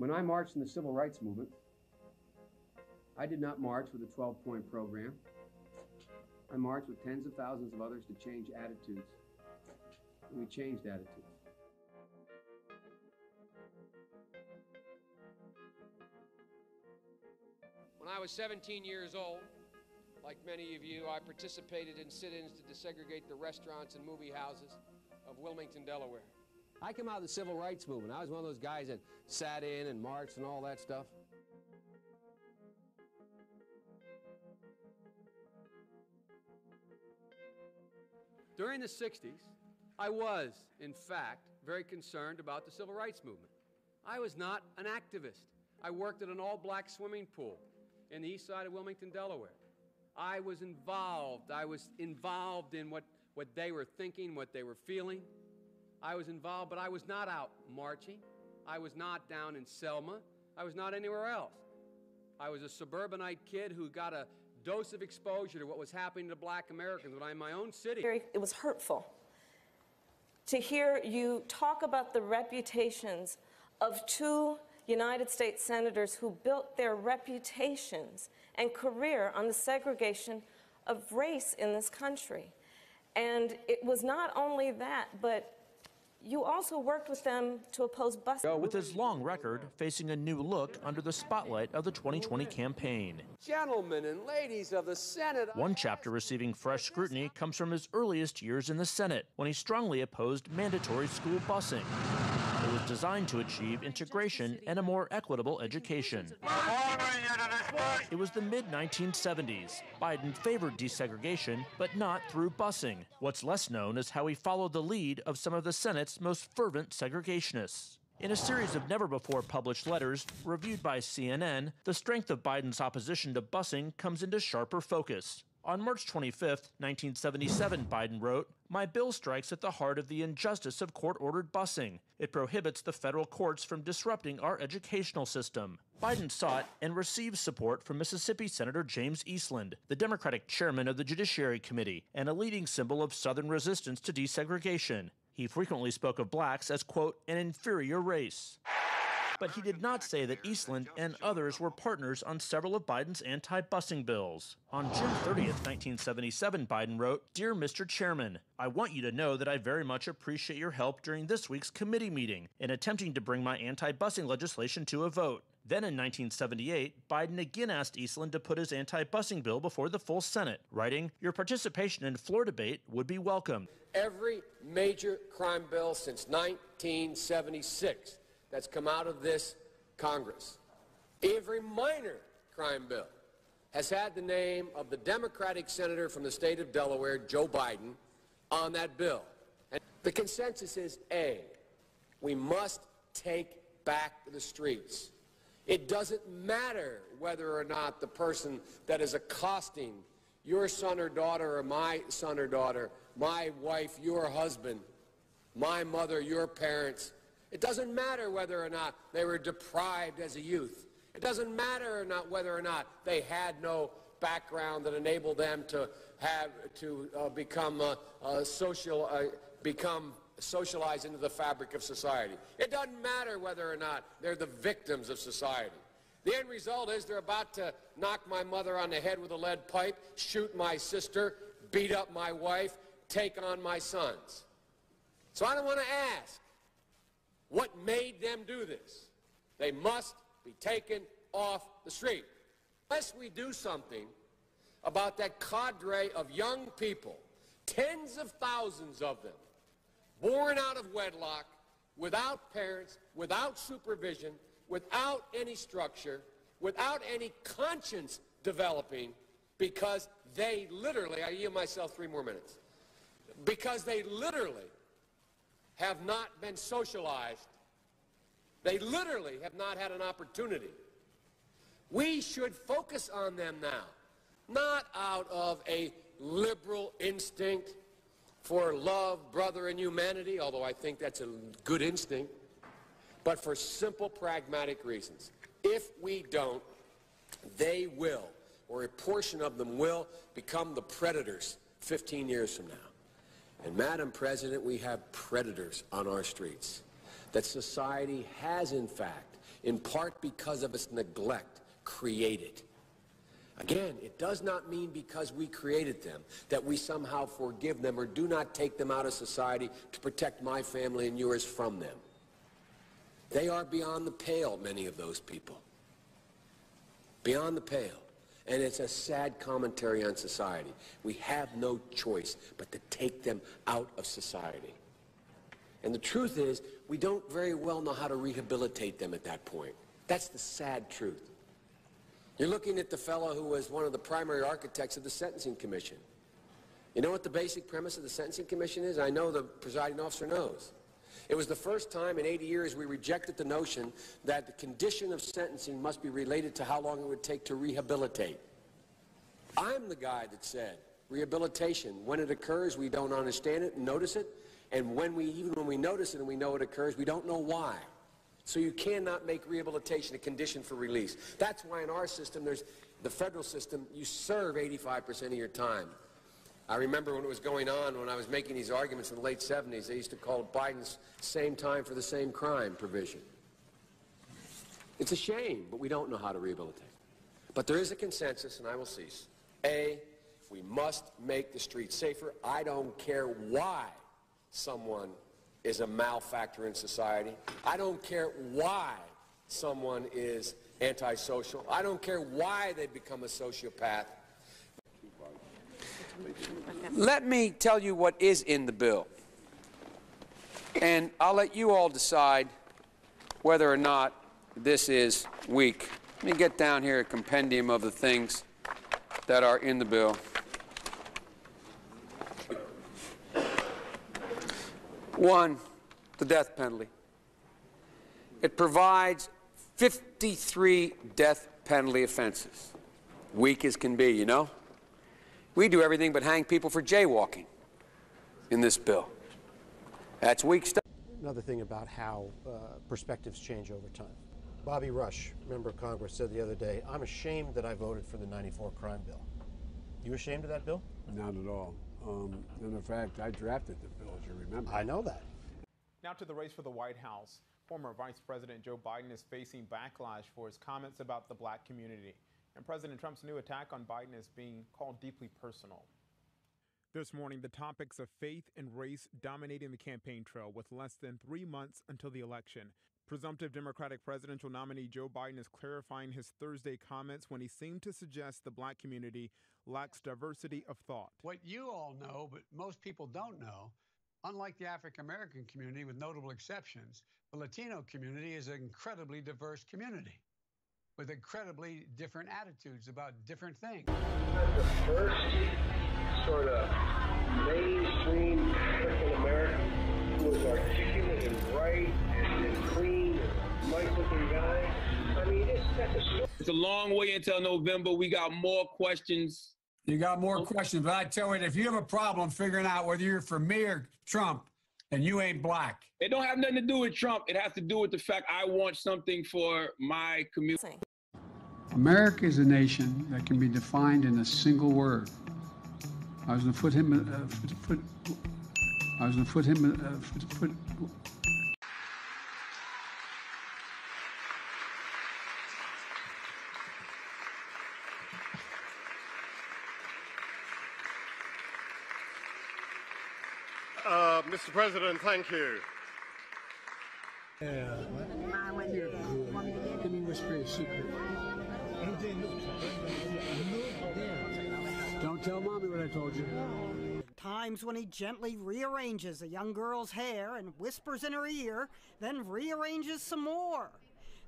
When I marched in the civil rights movement, I did not march with a 12-point program. I marched with tens of thousands of others to change attitudes. And we changed attitudes. When I was 17 years old, like many of you, I participated in sit-ins to desegregate the restaurants and movie houses of Wilmington, Delaware. I came out of the civil rights movement. I was one of those guys that sat in and marched and all that stuff. During the 60s, I was, in fact, very concerned about the civil rights movement. I was not an activist. I worked at an all-black swimming pool in the east side of Wilmington, Delaware. I was involved in what they were thinking, what they were feeling. I was involved, but I was not out marching. I was not down in Selma. I was not anywhere else. I was a suburbanite kid who got a dose of exposure to what was happening to black Americans when I'm in my own city. It was hurtful to hear you talk about the reputations of two United States senators who built their reputations and career on the segregation of race in this country. And it was not only that, but you also worked with them to oppose busing. With his long record facing a new look under the spotlight of the 2020 campaign. Gentlemen and ladies of the Senate. One chapter receiving fresh scrutiny comes from his earliest years in the Senate, when he strongly opposed mandatory school busing. It was designed to achieve integration and a more equitable education. It was the mid-1970s. Biden favored desegregation, but not through busing. What's less known is how he followed the lead of some of the Senate's most fervent segregationists. In a series of never-before-published letters reviewed by CNN, the strength of Biden's opposition to busing comes into sharper focus. On March 25, 1977, Biden wrote, "My bill strikes at the heart of the injustice of court-ordered busing. It prohibits the federal courts from disrupting our educational system." Biden sought and received support from Mississippi Senator James Eastland, the Democratic chairman of the Judiciary Committee and a leading symbol of Southern resistance to desegregation. He frequently spoke of blacks as, quote, an inferior race. But he did not say that Eastland and others were partners on several of Biden's anti-busing bills. On June 30th, 1977, Biden wrote, "Dear Mr. Chairman, I want you to know that I very much appreciate your help during this week's committee meeting in attempting to bring my anti-busing legislation to a vote." Then in 1978, Biden again asked Eastland to put his anti-busing bill before the full Senate, writing, "Your participation in floor debate would be welcome." Every major crime bill since 1976 that's come out of this Congress, every minor crime bill, has had the name of the Democratic senator from the state of Delaware, Joe Biden, on that bill. And the consensus is, A, we must take back the streets. It doesn't matter whether or not the person that is accosting your son or daughter or my son or daughter, my wife, your husband, my mother, your parents. It doesn't matter whether or not they were deprived as a youth. It doesn't matter or not whether or not they had no background that enabled them to become socialized into the fabric of society. It doesn't matter whether or not they're the victims of society. The end result is they're about to knock my mother on the head with a lead pipe, shoot my sister, beat up my wife, take on my sons. So I don't want to ask, what made them do this? They must be taken off the street. Unless we do something about that cadre of young people, tens of thousands of them, born out of wedlock, without parents, without supervision, without any structure, without any conscience developing, because they literally, I yield myself 3 more minutes, because they literally have not been socialized. They literally have not had an opportunity. We should focus on them now, not out of a liberal instinct for love, brother, and humanity, although I think that's a good instinct, but for simple, pragmatic reasons. If we don't, they will, or a portion of them will, become the predators 15 years from now. And, Madam President, we have predators on our streets that society has, in fact, in part because of its neglect, created. Again, it does not mean because we created them that we somehow forgive them or do not take them out of society to protect my family and yours from them. They are beyond the pale, many of those people. Beyond the pale. And it's a sad commentary on society. We have no choice but to take them out of society. And the truth is, we don't very well know how to rehabilitate them at that point. That's the sad truth. You're looking at the fellow who was one of the primary architects of the Sentencing Commission. You know what the basic premise of the Sentencing Commission is? I know the presiding officer knows. It was the first time in 80 years we rejected the notion that the condition of sentencing must be related to how long it would take to rehabilitate. I'm the guy that said rehabilitation, when it occurs, we don't understand it and notice it, and even when we notice it and we know it occurs, we don't know why. So you cannot make rehabilitation a condition for release. That's why in our system, there's the federal system, you serve 85% of your time. I remember when it was going on, when I was making these arguments in the late 70s, they used to call it Biden's same time for the same crime provision. It's a shame, but we don't know how to rehabilitate. But there is a consensus, and I will cease. A, we must make the streets safer. I don't care why someone is a malefactor in society. I don't care why someone is antisocial. I don't care why they become a sociopath. Let me tell you what is in the bill, and I'll let you all decide whether or not this is weak. Let me get down here a compendium of the things that are in the bill. One, the death penalty. It provides 53 death penalty offenses. Weak as can be, you know? We do everything but hang people for jaywalking in this bill. That's weak stuff. Another thing about how perspectives change over time. Bobby Rush, member of Congress, said the other day, "I'm ashamed that I voted for the '94 crime bill." You ashamed of that bill? Not at all. And in fact, I drafted the bill, as you remember. I know that. Now to the race for the White House. Former Vice President Joe Biden is facing backlash for his comments about the black community. And President Trump's new attack on Biden is being called deeply personal. This morning, the topics of faith and race dominating the campaign trail with less than 3 months until the election. Presumptive Democratic presidential nominee Joe Biden is clarifying his Thursday comments when he seemed to suggest the black community lacks diversity of thought. What you all know, but most people don't know, unlike the African-American community, with notable exceptions, the Latino community is an incredibly diverse community with incredibly different attitudes about different things. The first sort of mainstream African-American who was articulate and bright and clean and nice-looking guy. I mean, it's a long way until November. We got more questions. You got more questions, but I tell you, if you have a problem figuring out whether you're for me or Trump, and you ain't black. It don't have nothing to do with Trump. It has to do with the fact I want something for my community. America is a nation that can be defined in a single word. I was going to put him. I was going to put him. Mr. President, thank you. Let me whisper a secret. Don't tell Mommy what I told you. Times when he gently rearranges a young girl's hair and whispers in her ear, then rearranges some more.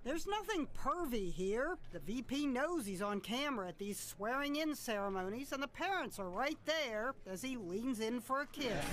There's nothing pervy here. The VP knows he's on camera at these swearing-in ceremonies, and the parents are right there as he leans in for a kiss.